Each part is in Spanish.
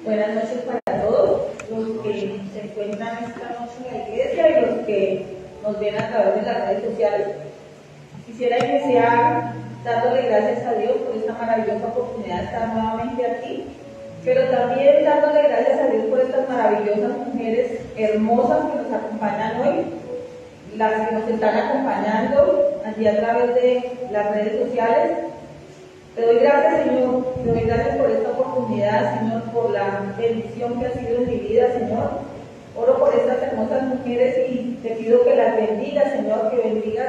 Buenas noches para todos los que se encuentran esta noche en la iglesia y los que nos ven a través de las redes sociales. Quisiera iniciar dándole gracias a Dios por esta maravillosa oportunidad de estar nuevamente aquí, pero también dándole gracias a Dios por estas maravillosas mujeres hermosas que nos acompañan hoy, las que nos están acompañando allí a través de las redes sociales. Te doy gracias, Señor, te doy gracias por esta oportunidad, Señor, por la bendición que ha sido en mi vida, Señor. Oro por estas hermosas mujeres y te pido que las bendigas, Señor, que bendigas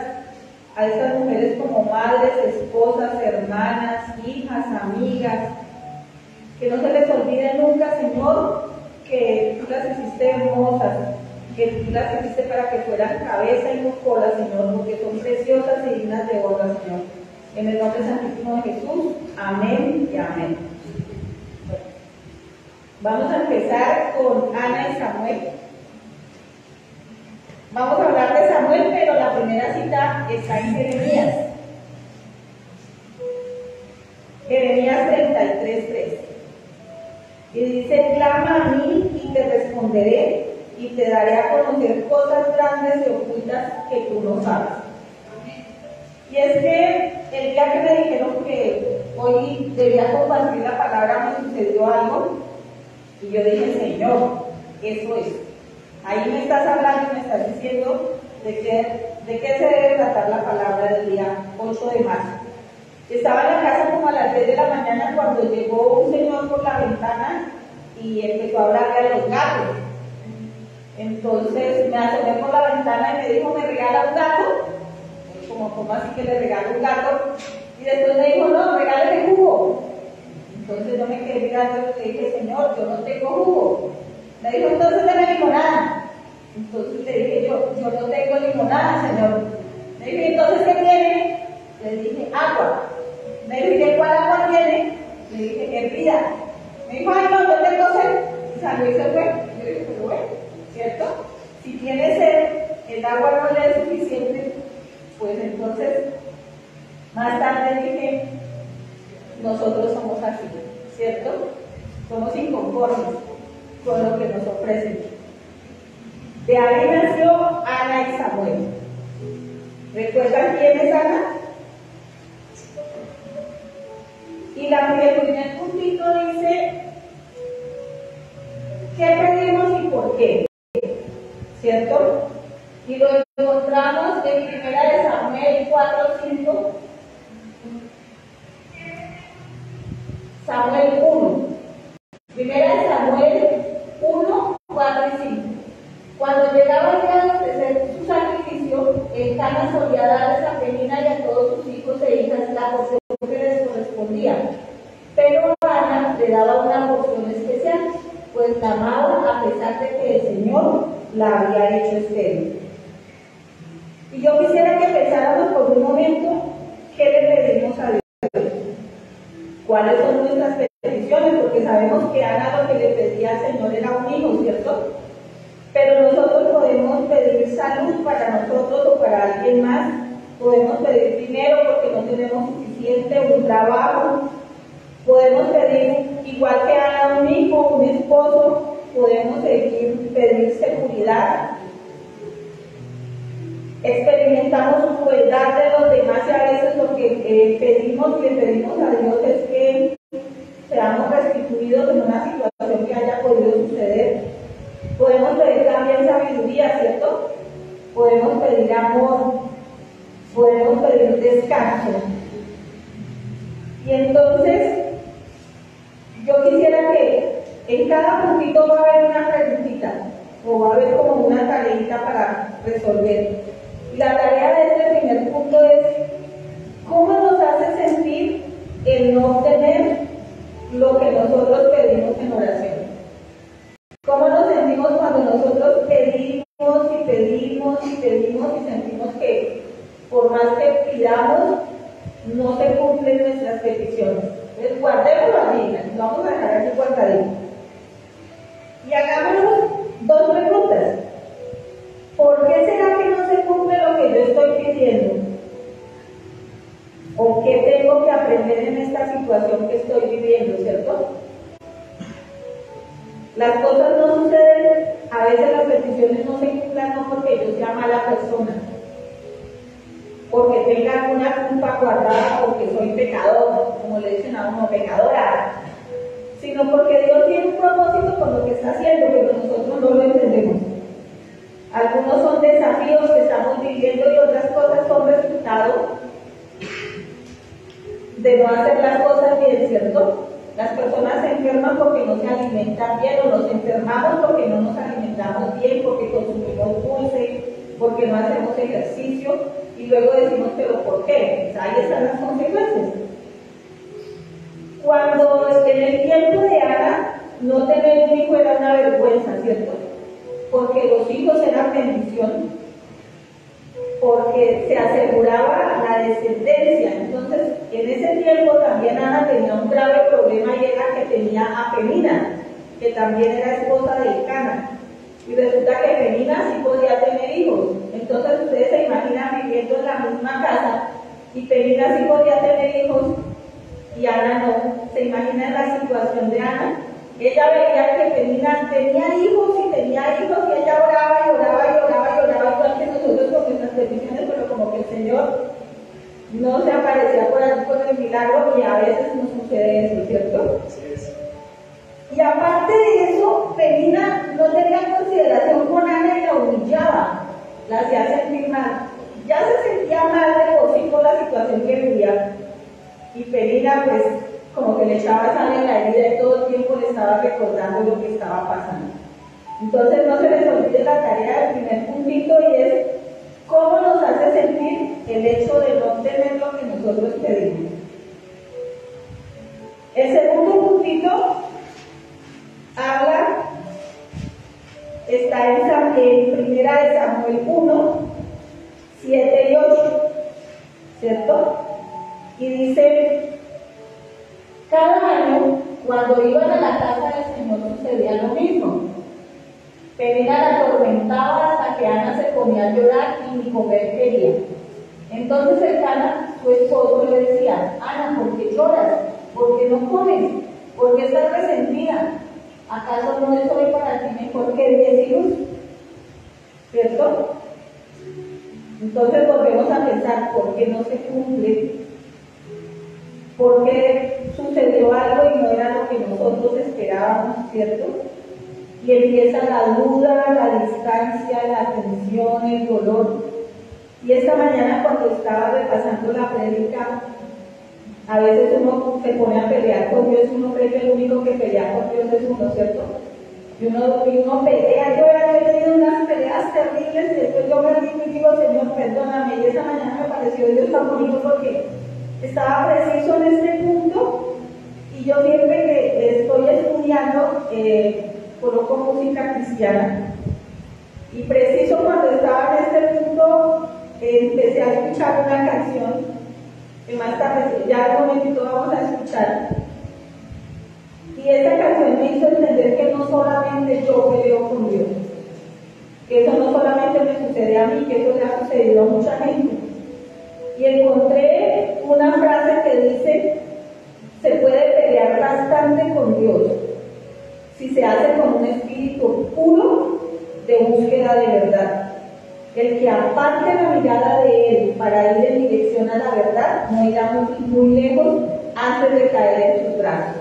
a estas mujeres como madres, esposas, hermanas, hijas, amigas, que no se les olvide nunca, Señor, que tú las hiciste hermosas, que tú las hiciste para que fueran cabeza y no cola, Señor, porque son preciosas y dignas de honra, Señor. En el nombre santísimo de Jesús, amén y amén. Vamos a empezar con Ana y Samuel. Vamos a hablar de Samuel, pero la primera cita está en Jeremías. Jeremías 33:3. Y dice: clama a mí y te responderé, y te daré a conocer cosas grandes y ocultas que tú no sabes. Y es que el día que me dijeron que hoy debía compartir la palabra, me sucedió algo, y yo dije: Señor, eso es. Ahí me estás hablando y me estás diciendo de qué se debe tratar la palabra del día 8 de marzo. Estaba en la casa como a las 3 de la mañana cuando llegó un señor por la ventana y empezó a hablarle a los gatos. Entonces me asomé por la ventana y me dijo: ¿me regala un gato? ¿Cómo así que le regalo un gato? Y después me dijo: no, regáleme jugo. Entonces yo me quedé mirando y le dije: Señor, yo no tengo jugo. Me dijo: entonces deme limonada. Entonces le dije yo no tengo limonada, Señor. Me dijo: entonces ¿qué tiene? Le dije: agua. Me dijo: ¿y cuál agua tiene? Le dije: hervida. Me dijo: ay, no, yo tengo sed. Y salió y se fue. Yo dije: pero bueno, ¿cierto? Si tiene sed, el agua no le es suficiente. Pues entonces, más tarde dije: nosotros somos así, ¿cierto? Somos inconformes con lo que nos ofrecen. De ahí nació Ana y Samuel. ¿Recuerdan quién es Ana? Y el primer puntito dice: ¿qué pedimos y por qué? ¿Cierto? Y lo encontramos en 1 Samuel 4:5, Samuel 1. 1 Samuel 1, 4 y 5. Cuando llegaba el día de ofrecer su sacrificio, Elcana solía darles a Penina y a todos sus hijos e hijas la porción que les correspondía. Pero Ana le daba una porción especial, pues la amaba a pesar de que el Señor la había hecho estéril. Y yo quisiera que pensáramos por un momento qué le pedimos a Dios, cuáles son nuestras peticiones, porque sabemos que Ana lo que le pedía al Señor era un hijo, ¿cierto? Pero nosotros podemos pedir salud para nosotros o para alguien más, podemos pedir dinero porque no tenemos suficiente, un trabajo, podemos pedir, igual que Ana, un hijo, un esposo, podemos pedir seguridad. Experimentamos crueldad de los demás y a veces lo que pedimos y le pedimos a Dios es que seamos restituidos en una situación que haya podido suceder. Podemos pedir también sabiduría, ¿cierto? Podemos pedir amor, podemos pedir descanso. Y entonces, yo quisiera que en cada puntito va a haber una preguntita, o va a haber como una tareita para resolver. Y la tarea de este primer punto es: ¿cómo nos hace sentir el no obtener lo que nosotros pedimos en oración? ¿Cómo nos sentimos cuando nosotros pedimos y pedimos y pedimos y sentimos que por más que pidamos, no se cumplen nuestras peticiones? Entonces, guardémoslo allí, lo vamos a dejar aquí guardadito. Y hagámonos dos preguntas. ¿Por qué será que no se cumple lo que yo estoy pidiendo? ¿O qué tengo que aprender en esta situación que estoy viviendo, cierto? Las cosas no suceden, a veces las peticiones no se cumplan no porque yo sea mala persona, porque tenga una culpa guardada, porque soy pecador, como le dicen a uno, pecadora, sino porque Dios tiene un propósito con lo que está haciendo, pero nosotros no lo entendemos. Algunos son desafíos que estamos viviendo y otras cosas son resultado de no hacer las cosas bien, ¿cierto? Las personas se enferman porque no se alimentan bien, o nos enfermamos porque no nos alimentamos bien, porque consumimos dulce, porque no hacemos ejercicio, y luego decimos, pero ¿por qué? Pues ahí están las consecuencias. Cuando en el tiempo de Ana, no tener un hijo era una vergüenza, ¿cierto? Porque los hijos eran bendición, porque se aseguraba la descendencia. Entonces, en ese tiempo también Ana tenía un grave problema y era que tenía a Penina, que también era esposa de Elcana. Y resulta que Penina sí podía tener hijos. Entonces, ustedes se imaginan viviendo en la misma casa y Penina sí podía tener hijos y Ana no. ¿Se imaginan la situación de Ana? Ella veía que Penina tenía hijos y ella oraba y oraba y oraba y oraba, igual que nosotros con nuestras peticiones, pero como que el Señor no se aparecía por allí con el milagro, y a veces nos sucede eso, ¿cierto? Y aparte de eso, Penina no tenía consideración con Ana y la humillaba, la hacía sentir mal. Ya se sentía mal de por sí por la situación que vivía, y Penina pues como que le echaba sal en la herida y todo el tiempo le estaba recordando lo que estaba pasando. Entonces no se les olvide la tarea del primer puntito, y es cómo nos hace sentir el hecho de no tener lo que nosotros pedimos. El segundo puntito está en primera de Samuel 1, 7 y 8, ¿cierto? Y dice: cada año, cuando iban a la casa del Señor, sucedía lo mismo. Penina la atormentaba hasta que Ana se ponía a llorar y ni comer quería. Entonces Elcana, su esposo, le decía: Ana, ¿por qué lloras? ¿Por qué no comes? ¿Por qué estás resentida? ¿Acaso no es hoy para ti mejor que 10 hijos? ¿Cierto? Entonces volvemos a pensar, ¿por qué no se cumple? ¿Por qué sucedió algo y no era lo que nosotros esperábamos, ¿cierto? Y empieza la duda, la distancia, la tensión, el dolor. Y esta mañana, cuando estaba repasando la prédica, a veces uno se pone a pelear con Dios, uno cree que el único que pelea con Dios es uno, ¿cierto? Y uno pelea. Yo he tenido unas peleas terribles, y después yo me rindo y digo: Señor, perdóname. Y esta mañana me pareció Dios tan bonito porque estaba preciso en este punto, y yo siempre que estoy estudiando coloco música cristiana, y preciso cuando estaba en este punto empecé a escuchar una canción que más tarde, ya en un momentito vamos a escuchar, y esta canción me hizo entender que no solamente yo peleo con Dios, que eso no solamente me sucede a mí, que eso le ha sucedido a mucha gente. Y encontré una frase que dice: se puede pelear bastante con Dios si se hace con un espíritu puro de búsqueda de verdad. El que aparte la mirada de Él para ir en dirección a la verdad no irá muy lejos antes de caer en sus brazos.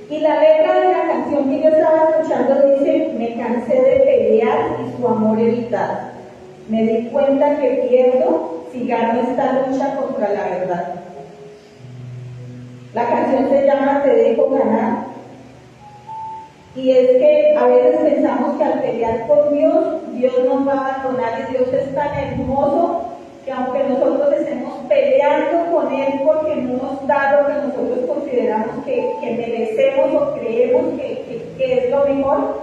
Y la letra de la canción que yo estaba escuchando dice: me cansé de pelear y su amor evitar. Me di cuenta que pierdo si gano esta lucha contra la verdad. La canción se llama Te dejo ganar. Y es que a veces pensamos que al pelear con Dios, Dios nos va a abandonar, y Dios es tan hermoso que aunque nosotros estemos peleando con Él porque no nos da lo que nosotros consideramos que merecemos o creemos que es lo mejor,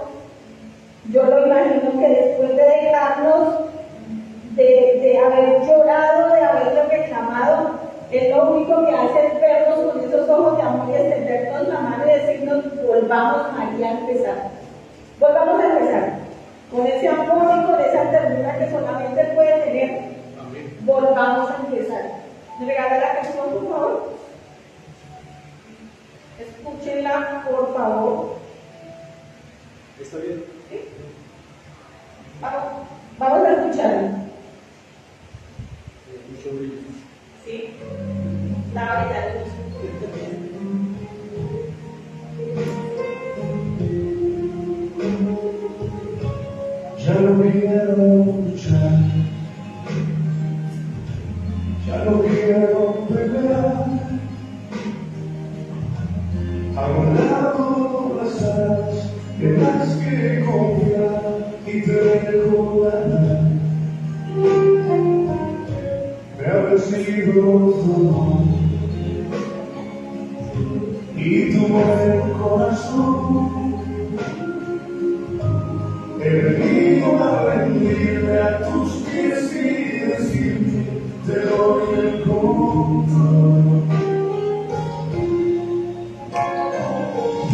yo lo imagino que después de dejarnos, de haber llorado, de haberlo reclamado, Él lo único que hace es vernos con esos ojos de amor y extendernos la mano y decirnos: volvamos, María, a empezar. Volvamos a empezar. Con ese amor y con esa ternura que solamente Él puede tener. Amén. Volvamos a empezar. ¿Me regala la canción, por favor? Escúchenla, por favor. ¿Está bien? ¿Sí? Vamos a escucharlo. Mucho brillo. Sí. La varita de luz. Ya no quiero luchar, ya no quiero pelear. A un lado las alas en las que confiar y te recordar. Me ha vencido tu amor y tu buen corazón. He venido a rendirme a tus pies y decirte, te doy el control.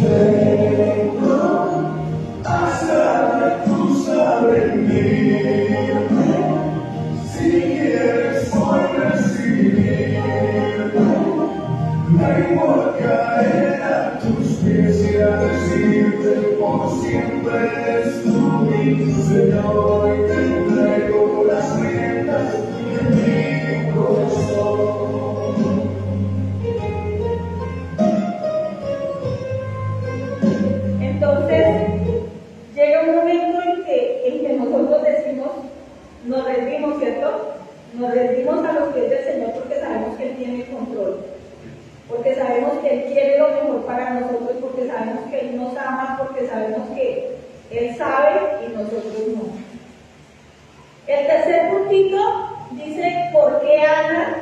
Vengo hasta tus a rendirme, si quieres hoy recibirme. Vengo a caer a tus pies y a decirte, por siempre eres tú mi Señor, y te entrego las riendas de mi corazón. Entonces, llega un momento en que nosotros decimos, nos rendimos, ¿cierto? Nos rendimos a los pies del Señor porque sabemos que Él tiene el control, porque sabemos que Él quiere lo mejor para nosotros, porque sabemos que Él nos ama, porque sabemos que Él sabe y nosotros no. El tercer puntito dice, ¿por qué Ana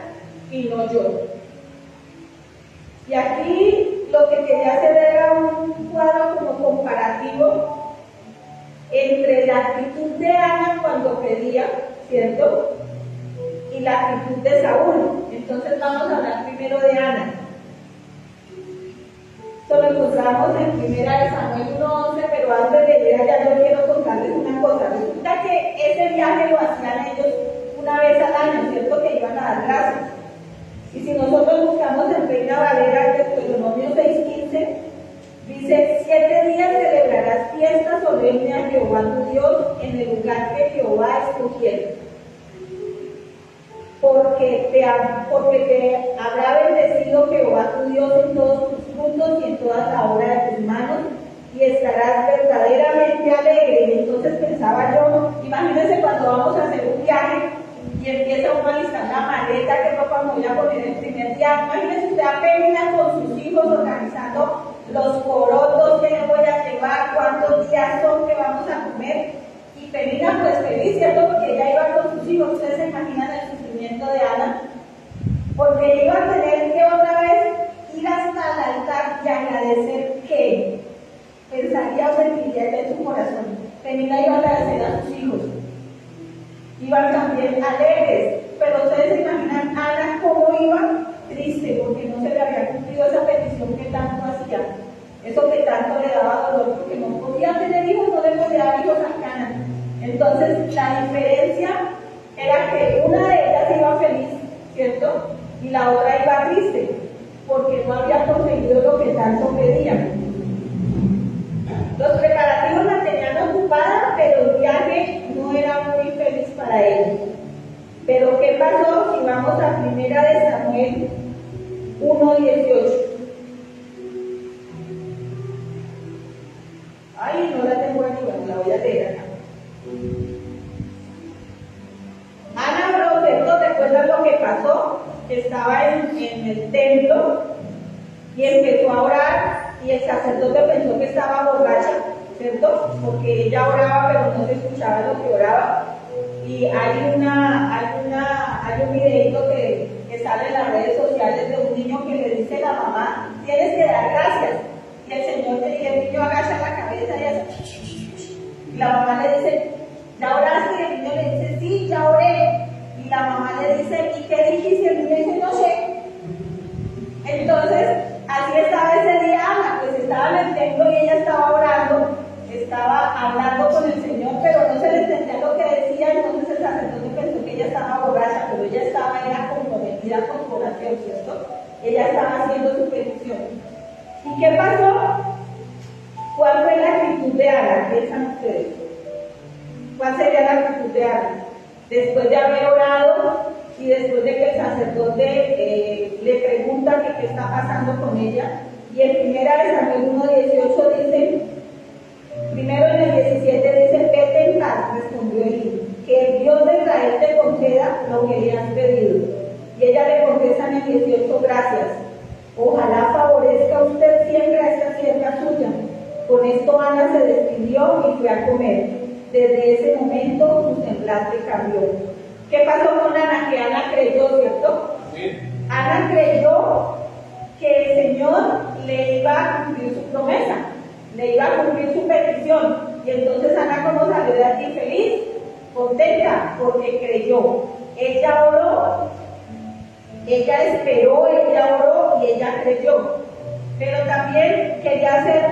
y no yo? Y aquí lo que quería hacer era un cuadro como comparativo entre la actitud de Ana cuando pedía, ¿cierto? Y la actitud de Saúl. Entonces vamos a hablar primero de Ana. Esto lo encontramos en 1 Samuel 1:11, pero antes de ir allá yo quiero contarles una cosa. Resulta que ese viaje lo hacían ellos una vez al año, ¿cierto? Que iban a dar gracias. Y si nosotros buscamos en Reina Valera de Deuteronomio 6:15, dice, 7 días celebrarás fiesta solemne a Jehová tu Dios en el lugar que Jehová escogiera. Porque te habrá bendecido Jehová tu Dios en todos tus frutos y en toda la obra de tus manos, y estarás verdaderamente alegre. Y entonces pensaba yo, imagínense cuando vamos a hacer un viaje y empieza uno a alistar la maleta, qué ropa me voy a poner el primer día. Imagínense usted apenas con sus hijos organizando los corotos que yo voy a llevar, cuántos días son que vamos a comer. Y Penina pues feliz, ¿cierto? Porque ella iba con sus hijos. Ustedes se imaginan el sufrimiento de Ana, porque iba a tener que otra vez ir hasta el altar y agradecer que pensaría o sentiría en su corazón. Penina iba a agradecer a sus hijos. Iban también alegres, pero ustedes se imaginan Ana cómo iba triste porque no se le había cumplido esa petición que tanto hacía, eso que tanto le daba dolor, porque no podía tener hijos, no le podía dar hijos a Cana. Entonces la diferencia era que una de ellas iba feliz, ¿cierto? Y la otra iba triste, porque no había conseguido lo que tanto pedía. Los preparativos la tenían ocupada, pero el viaje no era muy feliz para ella. Pero ¿qué pasó si vamos a 1 Samuel 1:18? Ay, no la tengo aquí, bueno, la voy a leer acá. Ana oró, ¿cierto? ¿Recuerdas lo que pasó? Estaba en el templo y empezó a orar, y el sacerdote pensó que estaba borracha, ¿cierto? Porque ella oraba, pero no se escuchaba lo que oraba. Y hay un videito que sale en las redes sociales de un niño que le dice a la mamá, tienes que dar gracias. Y el Señor le dice, el niño agacha la cabeza y hace, y la mamá le dice, ¿ya oraste? Y el niño le dice, sí, ya oré. Y la mamá le dice, ¿y qué dijiste? Y el niño dice, no sé. Entonces, así estaba ese día Ana, pues estaba en el templo y ella estaba orando, estaba hablando con el Señor, pero no se le entendía lo que decía. Entonces el sacerdote pensó que ella estaba borracha, pero ella era comprometida con su oración, ¿cierto? Ella estaba haciendo su petición. ¿Y qué pasó? ¿Cuál fue la actitud de Ana? Piensan ustedes. ¿Cuál sería la actitud de Ana? Después de haber orado y después de que el sacerdote le pregunta que qué está pasando con ella, y en 1 Samuel 1:18 dice, primero en el 17 dice, vete en paz, respondió Elí, que el Dios de Israel te conceda lo que le has pedido. Y ella le contesta en el 18, gracias. Ojalá favorezca usted siempre a esta sierva suya. Con esto Ana se despidió y fue a comer. Desde ese momento su semblante cambió. ¿Qué pasó con Ana? Que Ana creyó, ¿cierto? Sí. Ana creyó que el Señor le iba a cumplir su promesa, le iba a cumplir su petición. Y entonces Ana, ¿cómo salió de aquí? Feliz, contenta, porque creyó. Ella oró, ella esperó, ella oró y ella creyó. Pero también quería hacer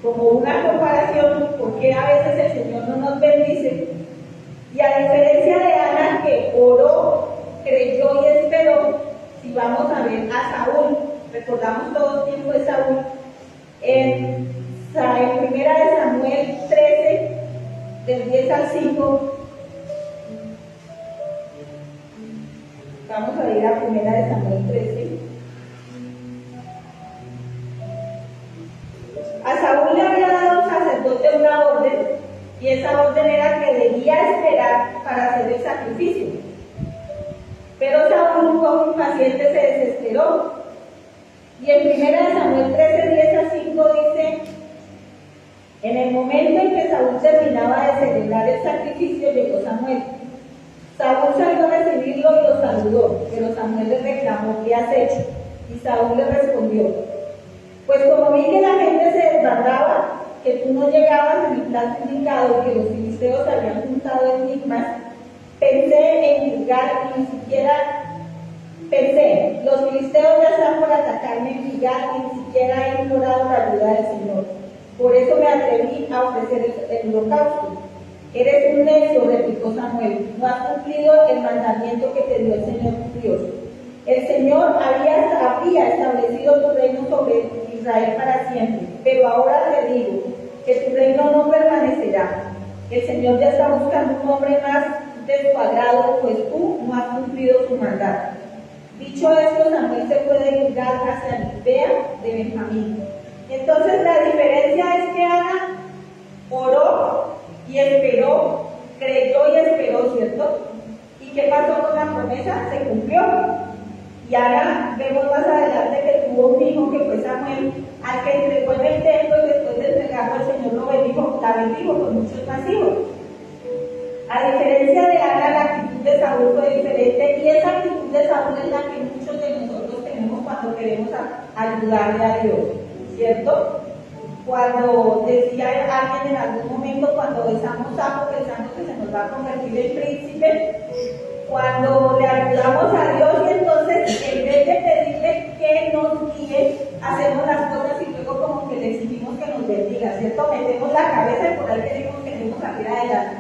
como una comparación, porque a veces el Señor no nos bendice. Y a diferencia de Ana, que oró, creyó y esperó, si vamos a ver a Saúl, recordamos todos quién fue Saúl, en 1 Samuel 13, del 10 al 5, vamos a ir a 1 Samuel 13. A Saúl le había dado el sacerdote una orden, y esa orden era que debía esperar para hacer el sacrificio. Pero Saúl, un poco impaciente, se desesperó. Y en 1 Samuel 13, 10 a 5 dice, en el momento en que Saúl terminaba de celebrar el sacrificio, llegó Samuel. Saúl salió a recibirlo y lo saludó, pero Samuel le reclamó, ¿qué has hecho? Y Saúl le respondió, pues como vi que la gente se desbandaba, que tú no llegabas en el plazo indicado, que los filisteos habían juntado en Micmas, pensé en Gilgal y ni siquiera pensé, los filisteos ya están por atacarme en Gilgal y ni siquiera he implorado la ayuda del Señor. Por eso me atreví a ofrecer el holocausto. Eres un necio, replicó Samuel, no has cumplido el mandamiento que te dio el Señor tu Dios. El Señor había establecido tu reino sobre Israel para siempre, pero ahora te digo que tu reino no permanecerá. El Señor ya está buscando un hombre más de su agrado, pues tú no has cumplido su mandato. Dicho esto, Samuel se fue de Gilgal hacia Gibea de Benjamín. Entonces la diferencia es que Ana oró y esperó, creyó y esperó, ¿cierto? ¿Y qué pasó con la promesa? Se cumplió. Y ahora vemos más adelante que tuvo un hijo que fue Samuel, al que entregó en el templo, y después de entregarlo el Señor lo bendijo, la bendijo con muchos más hijos. A diferencia de Ana, la actitud de Saúl fue diferente, y esa actitud de Saúl es la que muchos de nosotros tenemos cuando queremos ayudarle a Dios, ¿cierto? Cuando decía alguien en algún momento, cuando besamos sapo pensando que se nos va a convertir en príncipe, cuando le ayudamos a Dios y entonces en vez de pedirle que nos guíe, hacemos las cosas y luego como que le exigimos que nos bendiga, ¿cierto? Metemos la cabeza y por ahí queremos salir adelante.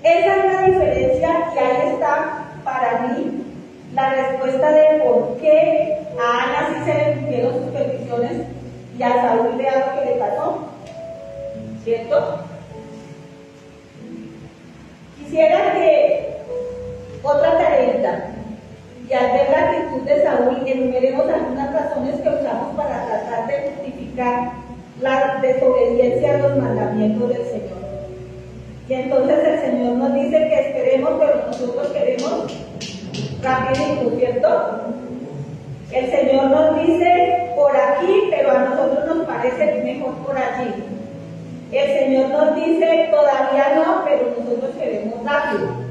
Esa es la diferencia, y ahí está para mí la respuesta de por qué a Ana sí se le cumplieron sus peticiones y a Saúl vea lo que le pasó, ¿cierto? Quisiera que otra tareita, y al ver la actitud de Saúl, enumeremos algunas razones que usamos para tratar de justificar la desobediencia a los mandamientos del Señor. Y entonces el Señor nos dice que esperemos, pero nosotros queremos rapidito, ¿cierto? El Señor nos dice por aquí, pero a nosotros nos parece mejor por allí. El Señor nos dice todavía no, pero nosotros queremos rápido.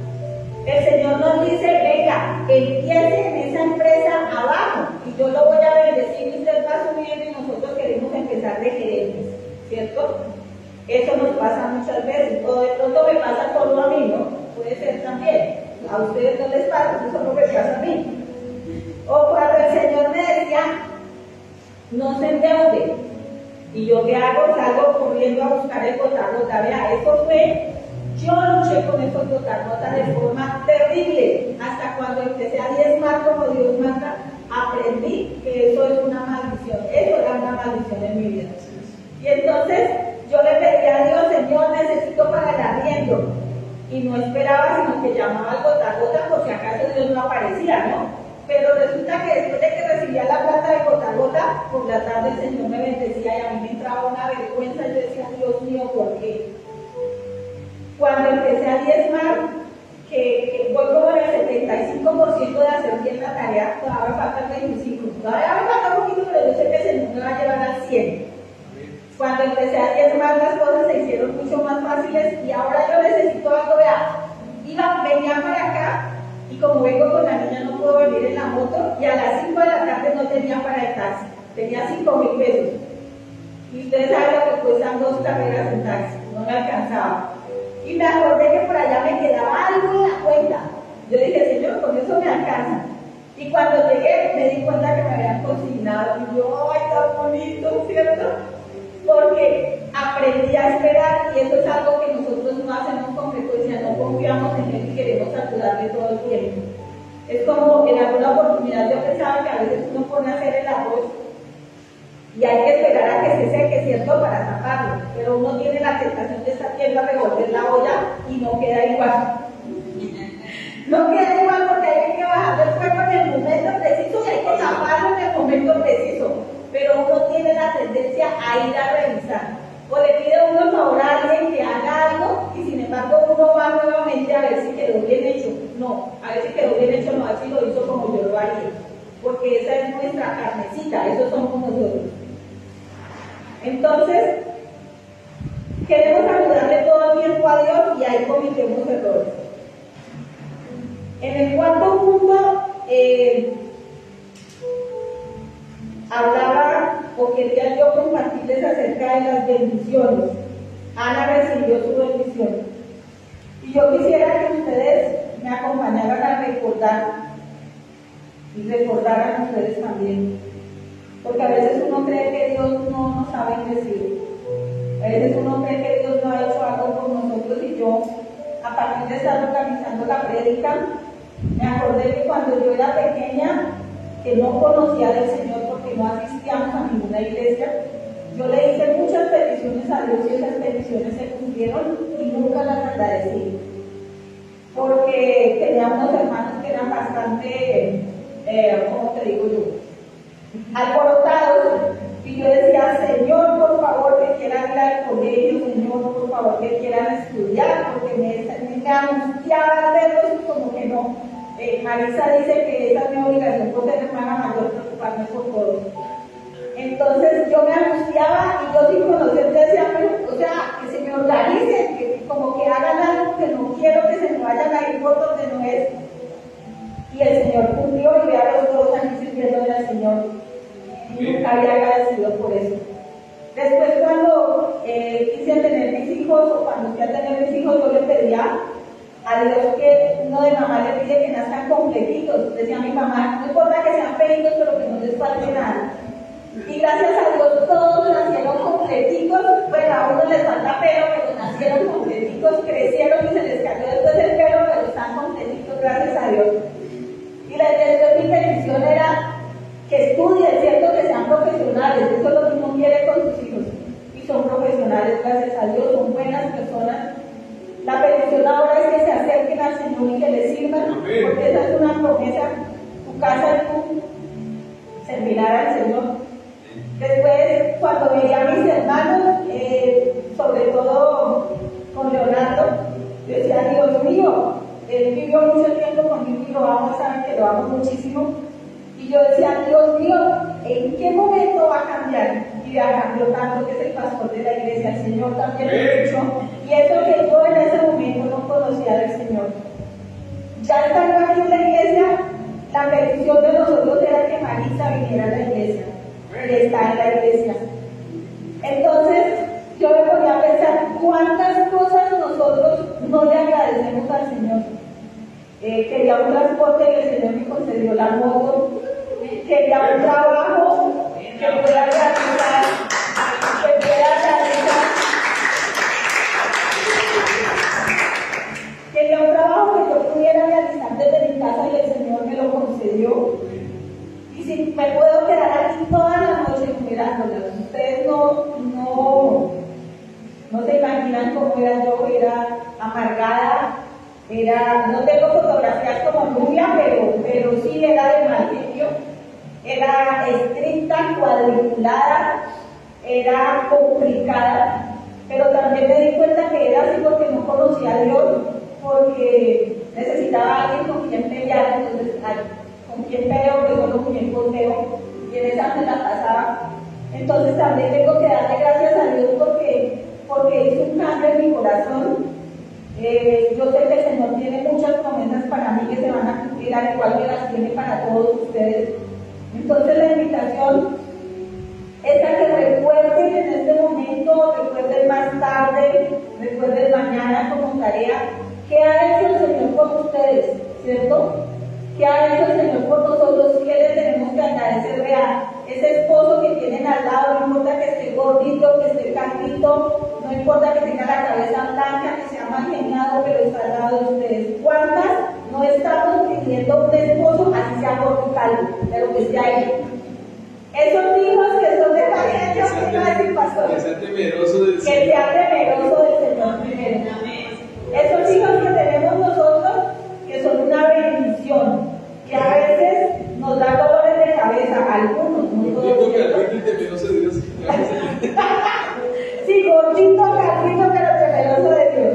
El Señor nos dice, venga, empiece en esa empresa abajo y yo lo voy a bendecir y usted va subiendo, y nosotros queremos empezar de gerentes, ¿cierto? Eso nos pasa muchas veces, o de pronto me pasa solo a mí, ¿no? Puede ser también. A ustedes no les pasa, eso solo me pasa a mí. O cuando el Señor me decía, no se endeude, y yo qué hago, salgo corriendo a buscar el gota-gota. Vea, eso fue, yo luché con esos gota-gota de forma terrible, hasta cuando empecé a diezmar como Dios manda, aprendí que eso es una maldición, eso era una maldición en mi vida. Y entonces yo le pedí a Dios, Señor, necesito para el arriendo. Y no esperaba, sino que llamaba al gota a gota por si acaso Dios no aparecía, ¿no? Pero resulta que después de que recibía la plata de gota a gota, por la tarde el Señor me bendecía y a mí me entraba una vergüenza. Yo decía, Dios mío, ¿por qué? Cuando empecé a diezmar, que voy como en el 75% de hacer bien la tarea, todavía me falta el 25%. Todavía me falta un poquito, pero yo sé que el Señor me va a llevar al 100%. Cuando empecé a diezmar, las cosas se hicieron mucho más fáciles y ahora yo necesito algo. Vea, venía para acá y como vengo con la niña no puedo venir en la moto y a las 5 de la tarde no tenía para el taxi, tenía 5.000 pesos. Y ustedes saben lo que cuestan 2 carreras en taxi, no me alcanzaba. Y me acordé que por allá me quedaba algo en la cuenta. Yo dije, Señor, con eso me alcanza. Y cuando llegué me di cuenta que me habían consignado. Y yo, ay, tan bonito, ¿cierto? Porque aprendí a esperar y eso es algo que nosotros no hacemos con frecuencia, no confiamos en él y queremos ayudarle todo el tiempo. Es como en alguna oportunidad yo pensaba que a veces uno pone a hacer el arroz y hay que esperar a que se seque, ¿cierto? Para taparlo, pero uno tiene la tentación de estar yendo a revolver la olla y no queda igual. No queda igual porque hay que bajar el fuego en el momento preciso y hay que taparlo en el momento preciso. Pero uno tiene la tendencia a ir a revisar. O le pide uno favor a alguien que haga algo y sin embargo uno va nuevamente a ver si quedó bien hecho. No, a ver si quedó bien hecho, no, a ver si lo hizo como yo lo haría. Porque esa es nuestra carnecita, eso somos nosotros. Entonces, queremos ayudarle todo el tiempo a Dios y ahí cometemos errores. En el cuarto punto, hablaba o quería yo compartirles acerca de las bendiciones. Ana recibió su bendición. Y yo quisiera que ustedes me acompañaran a recordar y recordaran ustedes también. Porque a veces uno cree que Dios no nos ha bendecido. A veces uno cree que Dios no ha hecho algo por nosotros y yo, a partir de estar organizando la prédica, me acordé que cuando yo era pequeña, que no conocía del Señor porque no asistíamos a ninguna iglesia, yo le hice muchas peticiones a Dios y esas peticiones se cumplieron y nunca las agradecí. Porque tenía unos hermanos que eran bastante, ¿cómo te digo yo? Alborotados. Y yo decía, Señor, por favor, que quieran ir al colegio, Señor, por favor, que quieran estudiar, porque me angustiaba verlos como que no. Marisa dice que esa es mi obligación por ser hermana mayor, preocuparme por todos. Entonces yo me angustiaba y yo sin conocer decía, pero, o sea, que se me organicen, que como que hagan algo que no quiero, que se me vayan a ir por donde no es. Y el Señor cumplió y ve a los 2 años sirviéndole al Señor. Y nunca había agradecido por eso. Después cuando quise tener mis hijos, o cuando fui a tener mis hijos, yo le pedía a Dios que uno de mamá le pide que nazcan completitos. Decía mi mamá, no importa que sean feitos, pero que no les falte nada. Y gracias a Dios todos nacieron completitos. Bueno, a uno les falta pelo, pero nacieron completitos, crecieron y se les cayó después el pelo, pero están completitos, gracias a Dios. Y la intención, mi petición era que estudien, ¿cierto? Que sean profesionales. Eso es lo que uno quiere con sus hijos. Y son profesionales, gracias a Dios, son buenas personas. La petición ahora es que se acerquen al Señor y que le sirvan, porque esa es una promesa. Tu casa y tú servirán al Señor. Después, cuando veía a mis hermanos, sobre todo con Leonardo, yo decía, Dios mío, él vivió mucho tiempo conmigo y lo amo, saben que lo amo muchísimo. Y yo decía, Dios mío, ¿en qué momento va a cambiar? Y ya cambió tanto, que es el pastor de la iglesia, el Señor también lo escuchó. Y eso que yo en ese momento no conocía del Señor. Ya estando aquí en la iglesia, la petición de nosotros era que Marisa viniera a la iglesia. Y está en la iglesia. Entonces, yo me ponía a pensar cuántas cosas nosotros no le agradecemos al Señor. Quería un transporte y el Señor me concedió la moto. Quería un trabajo que pueda realizar, quería un trabajo que yo pudiera realizar desde mi casa y el Señor me lo concedió. Y si me puedo quedar aquí toda la noche, mira, sola. Ustedes no se imaginan cómo era yo, era amargada, no tengo fotografías como rubia, pero sí era de mal genio, era estricta, cuadriculada, era complicada, pero también me di cuenta que era así porque no conocía a Dios, porque necesitaba a alguien con quien pelear, entonces con quien peleo, pues solo con quien conteo, y en esa me la pasaba. Entonces también tengo que darle gracias a Dios porque hizo un cambio en mi corazón. Yo sé que el Señor tiene muchas promesas para mí que se van a cumplir, al igual que las tiene para todos ustedes. Entonces la invitación es a que recuerden en este momento, recuerden más tarde, recuerden mañana como tarea, ¿qué ha hecho el Señor por ustedes? ¿Cierto? ¿Qué ha hecho el Señor por nosotros? ¿Qué le tenemos que agradecerle a ese esposo que tienen al lado? No importa que esté gordito, que esté calvito, no importa que tenga la cabeza blanca, que sea mal geniado, pero está al lado de ustedes. ¿Cuántas no estamos pidiendo un esposo, así sea gordo y calvo, pero que esté ahí? Esos hijos que son de paciencia, ¿qué va a decir, pastor? Que sea temeroso del Señor. Que sea temeroso del Señor primero. Esos hijos que tenemos nosotros, que son una bendición, que a veces nos da dolores de cabeza, algunos, no todos. Temeroso de Dios. Sí, gordito, calvito, pero temeroso de Dios.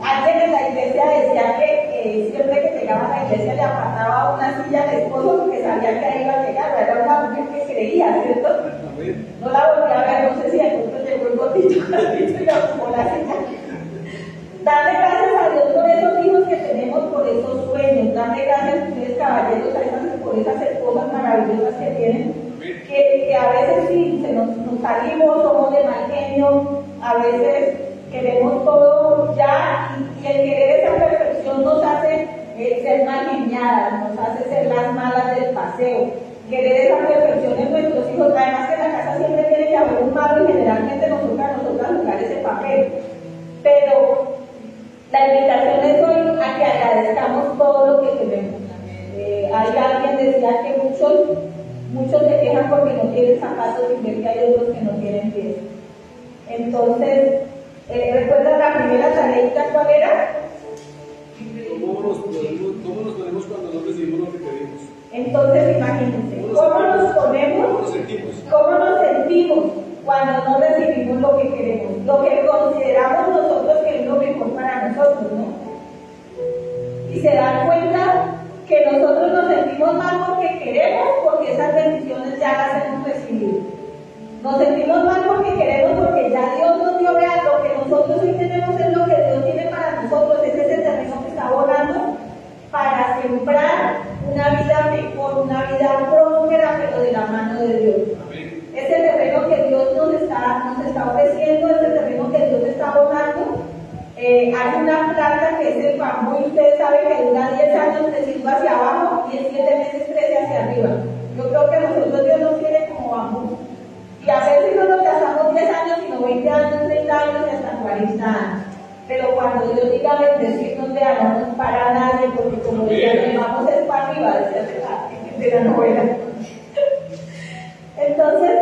Alguien en la iglesia decía que siempre que llegaba a la iglesia le apartaba una silla al esposo porque sabía que ahí iba a llegar. Era una mujer que creía, ¿cierto? No la volví a ver, no sé si de pronto llegó el gordito, calvito y la ocupó la silla. Dale gracias a Dios por esos hijos que tenemos, por esos sueños. Dale gracias a ustedes, caballeros, por esas esposas maravillosas que tienen. Que a veces sí, nos salimos, somos de mal genio, a veces queremos todo ya, y el querer esa perfección nos hace ser mal geniadas, nos hace ser las malas del paseo. Querer esa perfección en nuestros hijos, además que en la casa siempre tiene que haber un malo y generalmente nos toca a nosotras jugar ese papel. Pero la invitación es hoy a que agradezcamos todo lo que tenemos. Hay alguien decía que muchos se quejan porque no tienen zapatos y ver que hay otros que no tienen pies. Entonces, ¿recuerdan la primera tareita cuál era? ¿Cómo nos ponemos cuando no recibimos lo que pedimos? Entonces, imagínense, ¿cómo nos ponemos? ¿Cómo nos sentimos cuando no recibimos lo que queremos? Lo que consideramos nosotros que es lo mejor para nosotros, ¿no? Y se dan cuenta que nosotros nos sentimos mal porque queremos, porque esas bendiciones ya las hemos recibido. Nos sentimos mal porque queremos, porque ya Dios nos dio, vean, lo que nosotros hoy tenemos es lo que Dios tiene para nosotros, es ese terreno que está volando para sembrar una vida mejor, una vida próspera, pero de la mano de Dios. Ese terreno que Dios nos está ofreciendo, ese terreno que Dios está volando. Hay una planta que es el bambú y ustedes saben que dura 10 años creciendo hacia abajo y en 7 meses crece hacia arriba. Yo creo que nosotros Dios nos quiere como bambú. Y a veces no nos gastamos 10 años, sino 20 años, 30 años y hasta 40 años. Pero cuando Dios diga bendecirnos, no nos para nadie, porque como le vamos es para arriba, de la novela. Entonces,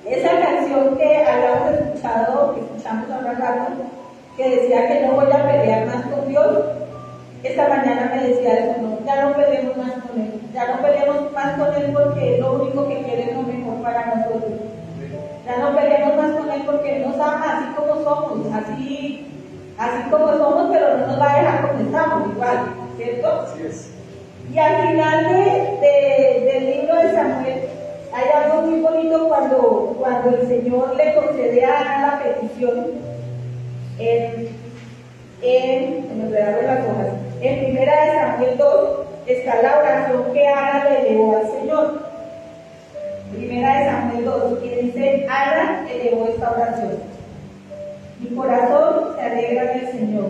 esa canción que habíamos escuchado, que escuchamos ahora rato, que decía que no voy a pelear más con Dios, esta mañana me decía eso, no, ya no peleemos más con Él, ya no peleemos más con Él porque lo único que quiere es lo mejor para nosotros. Ya no peleemos más con Él porque Él nos ama así como somos, así como somos, pero no nos va a dejar como estamos, igual, ¿cierto? Así es. Y al final del libro de Samuel hay algo muy bonito cuando el Señor le concede a Ana la petición. En primera de Samuel 2 está la oración que Ana le elevó al Señor. Primera de Samuel 2, y dice, Ana elevó esta oración. Mi corazón se alegra en el Señor,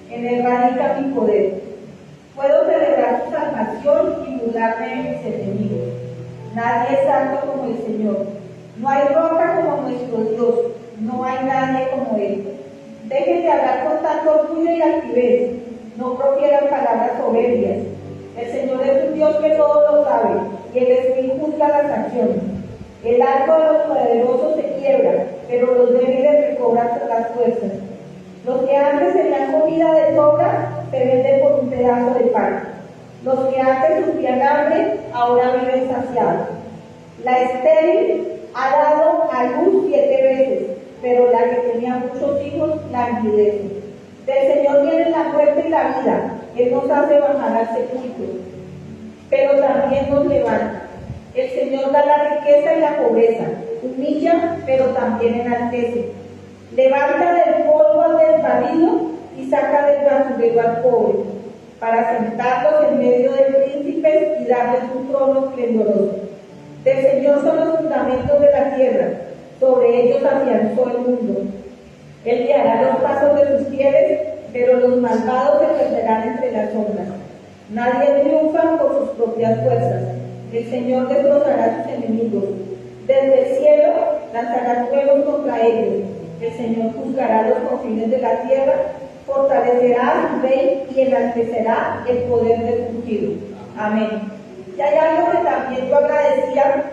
en Él radica mi poder. Puedo celebrar su salvación y burlarme de mis enemigos. Nadie es santo como el Señor. No hay roca como nuestro Dios. No hay nadie como Él. Dejen de hablar con tanto orgullo y altivez. No profieran palabras soberbias. El Señor es un Dios que todo lo sabe, y Él es quien juzga las acciones. El arco de los poderosos se quiebra, pero los débiles recobran las fuerzas. Los que antes tenían comida de sobra se venden por un pedazo de pan. Los que antes sufrían hambre ahora viven saciados. La estéril ha dado a luz 7 veces, pero la que tenía muchos hijos languidece. Del Señor viene la muerte y la vida. Él nos hace bajar al sepulcro, pero también nos levanta. El Señor da la riqueza y la pobreza, humilla, pero también enaltece. Levanta del polvo al desvalido y saca del basurero al pobre, para sentarlos en medio de príncipes y darles un trono esplendoroso. Del Señor son los fundamentos de la tierra, sobre ellos afianzó el mundo. Él guiará los pasos de sus fieles, pero los malvados se perderán entre las sombras. Nadie triunfa por sus propias fuerzas. El Señor destrozará a sus enemigos. Desde el cielo lanzará fuegos contra ellos. El Señor juzgará los confines de la tierra, fortalecerá a su rey y enaltecerá el poder de su ungido. Amén. Y hay algo que también yo agradecía,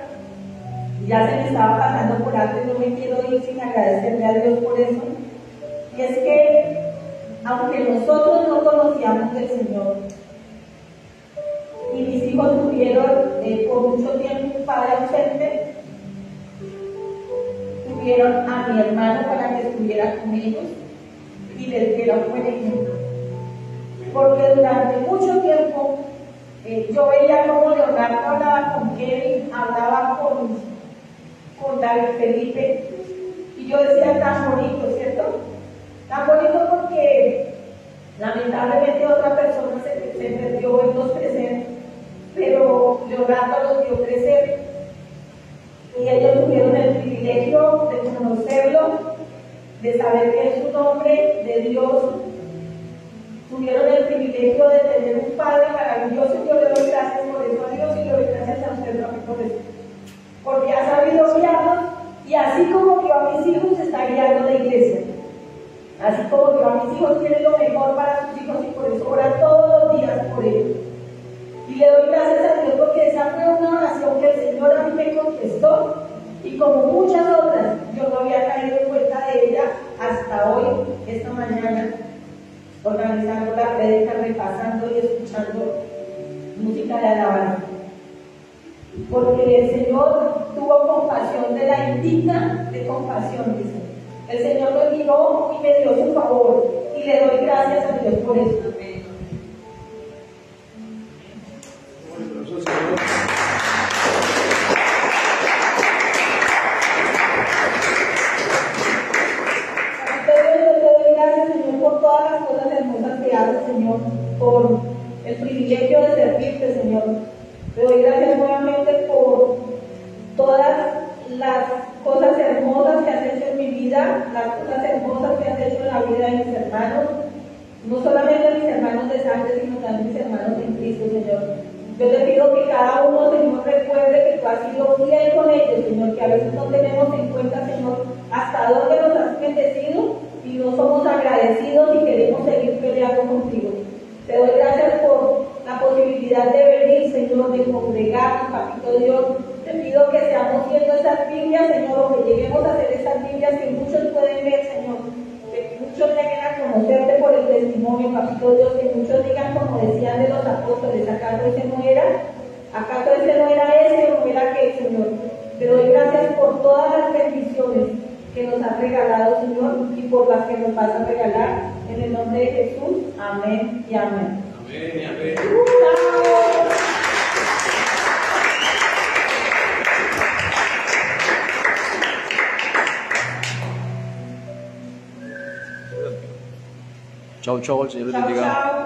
ya se me estaba pasando por alto y no me quiero ir sin agradecerle a Dios por eso, y es que aunque nosotros no conocíamos del Señor, y mis hijos tuvieron por mucho tiempo un padre ausente, tuvieron a mi hermano para que estuviera con ellos y les diera un buen ejemplo. Porque durante mucho tiempo yo veía cómo Leonardo hablaba con Kevin, hablaba con David Felipe, y yo decía, tan bonito, ¿cierto? Tan bonito porque lamentablemente otra persona se perdió en los presentes, pero Leonardo los vio crecer y ellos tuvieron el privilegio de conocerlo, de saber que es un hombre de Dios, tuvieron el privilegio de tener un padre maravilloso. Yo le doy gracias por eso a Dios y le doy gracias a usted también por eso, porque ha sabido guiarnos, y así como guió a mis hijos está guiando la iglesia, así como guió a mis hijos quiere lo mejor para sus hijos y por eso ora todos los días por ellos. Y le doy gracias a Dios porque esa fue una oración que el Señor a mí me contestó, y como muchas otras, yo no había caído en cuenta de ella hasta hoy, esta mañana, organizando la prédica, repasando y escuchando música de alabanza. Porque el Señor tuvo compasión de la indigna de compasión, dice. El Señor me miró y me dio su favor, y le doy gracias a Dios por eso. Todas las cosas hermosas que hace, Señor, por el privilegio de servirte, Señor. Te doy gracias nuevamente por todas las cosas hermosas que has hecho en mi vida, las cosas hermosas que has hecho en la vida de mis hermanos, no solamente mis hermanos de sangre, sino también mis hermanos en Cristo, Señor. Yo te pido que cada uno, Señor, recuerde que tú has sido fiel con ellos, Señor, que a veces no tenemos en cuenta, Señor, hasta dónde nos has bendecido, y no somos agradecidos y queremos seguir peleando contigo. Te doy gracias por la posibilidad de venir, Señor, de congregarnos, Papito Dios. Te pido que seamos viendo esas Biblias, Señor, o que lleguemos a hacer esas Biblias que muchos pueden ver, Señor. Que muchos lleguen a conocerte por el testimonio, Papito Dios, que muchos digan, como decían de los apóstoles, ¿acaso ese no era? ¿Acaso ese no era ese o no era aquel, Señor? Te doy gracias por todas las bendiciones que nos has regalado, Señor, y por las que nos vas a regalar, en el nombre de Jesús. Amén y amén. Amén y amén. Chao, chao, el Señor les Chao, bendiga. chao.